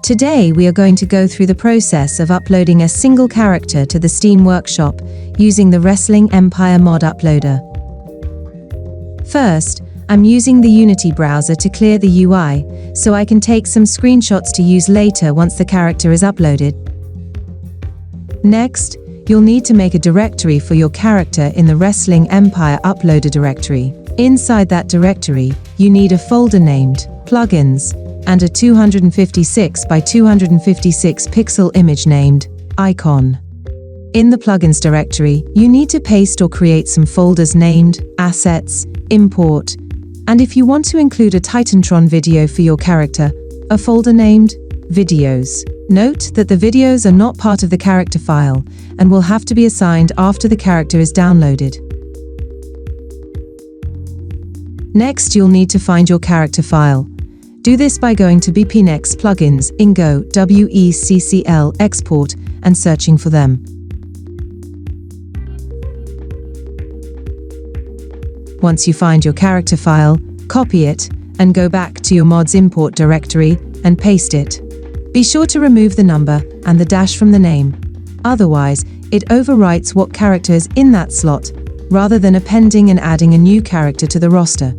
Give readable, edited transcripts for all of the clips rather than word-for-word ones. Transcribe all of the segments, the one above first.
Today we are going to go through the process of uploading a single character to the Steam workshop using the Wrestling Empire mod uploader. First, I'm using the Unity browser to clear the UI, so I can take some screenshots to use later once the character is uploaded. Next, you'll need to make a directory for your character in the Wrestling Empire uploader directory. Inside that directory, you need a folder named Plugins and a 256 by 256 pixel image named Icon. In the Plugins directory, you need to paste or create some folders named Assets, Import, and if you want to include a Titantron video for your character, a folder named Videos. Note that the videos are not part of the character file and will have to be assigned after the character is downloaded. Next, you'll need to find your character file. Do this by going to BPNX Plugins, Ingo, WECCL, Export, and searching for them. Once you find your character file, copy it, and go back to your mod's import directory and paste it. Be sure to remove the number and the dash from the name. Otherwise, it overwrites what character is in that slot, rather than appending and adding a new character to the roster.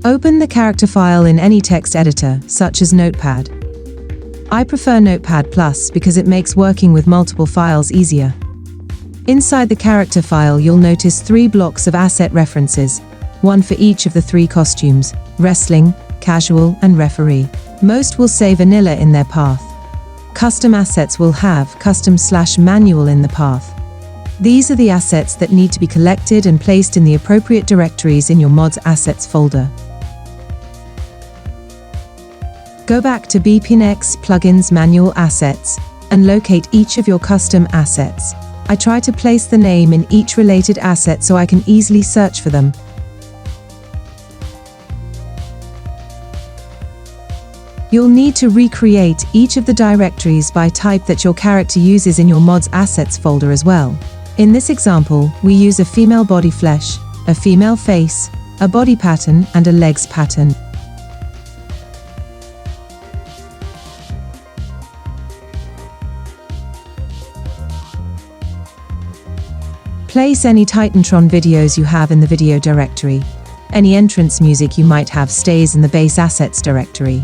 Open the character file in any text editor, such as Notepad. I prefer Notepad Plus because it makes working with multiple files easier. Inside the character file, you'll notice 3 blocks of asset references, one for each of the 3 costumes: wrestling, casual, and referee. Most will say vanilla in their path. Custom assets will have custom/manual in the path. These are the assets that need to be collected and placed in the appropriate directories in your mod's assets folder. Go back to BPNX Plugins Manual Assets and locate each of your custom assets. I try to place the name in each related asset so I can easily search for them. You'll need to recreate each of the directories by type that your character uses in your mod's assets folder as well. In this example, we use a female body flesh, a female face, a body pattern, and a legs pattern. Place any Titantron videos you have in the video directory. Any entrance music you might have stays in the base assets directory.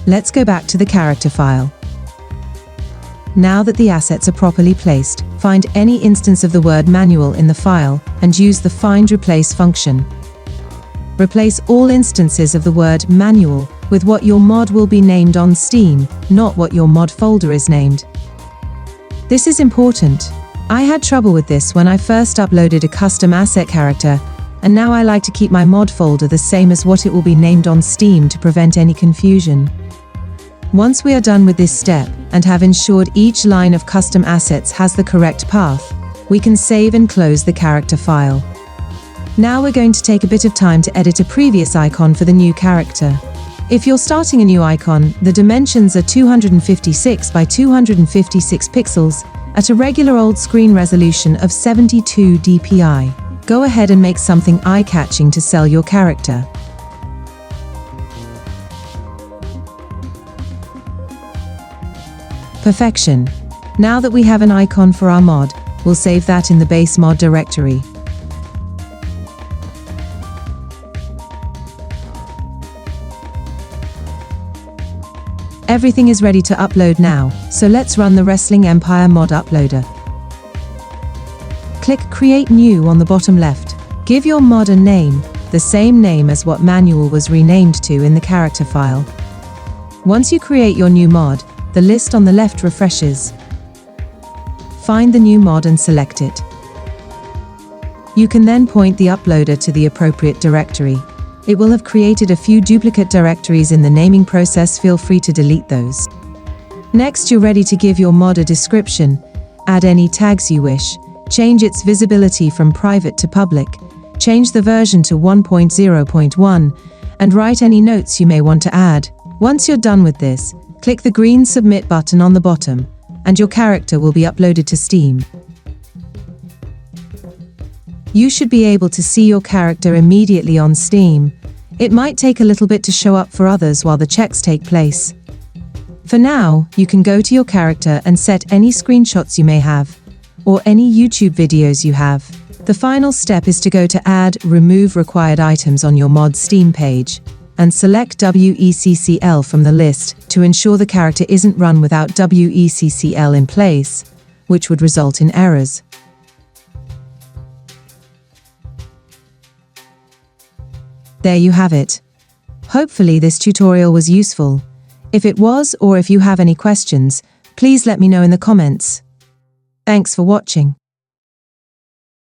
Let's go back to the character file. Now that the assets are properly placed, find any instance of the word manual in the file and use the find replace function. Replace all instances of the word manual with what your mod will be named on Steam, not what your mod folder is named. This is important. I had trouble with this when I first uploaded a custom asset character, and now I like to keep my mod folder the same as what it will be named on Steam to prevent any confusion. Once we are done with this step and have ensured each line of custom assets has the correct path, we can save and close the character file. Now we're going to take a bit of time to edit a previous icon for the new character. If you're starting a new icon, the dimensions are 256 by 256 pixels at a regular old screen resolution of 72 dpi. Go ahead and make something eye-catching to sell your character. Perfection. Now that we have an icon for our mod, we'll save that in the base mod directory. Everything is ready to upload now, so let's run the Wrestling Empire mod uploader. Click Create New on the bottom left. Give your mod a name, the same name as what manual was renamed to in the character file. Once you create your new mod, the list on the left refreshes. Find the new mod and select it. You can then point the uploader to the appropriate directory. It will have created a few duplicate directories in the naming process. Feel free to delete those. Next, you're ready to give your mod a description, add any tags you wish, change its visibility from private to public, change the version to 1.0.1, and write any notes you may want to add. Once you're done with this, click the green Submit button on the bottom, and your character will be uploaded to Steam. You should be able to see your character immediately on Steam. It might take a little bit to show up for others while the checks take place. For now, you can go to your character and set any screenshots you may have, or any YouTube videos you have. The final step is to go to Add, Remove Required Items on your mod Steam page, and select WECCL from the list to ensure the character isn't run without WECCL in place, which would result in errors. There you have it. Hopefully this tutorial was useful. If it was, or if you have any questions, please let me know in the comments. Thanks for watching.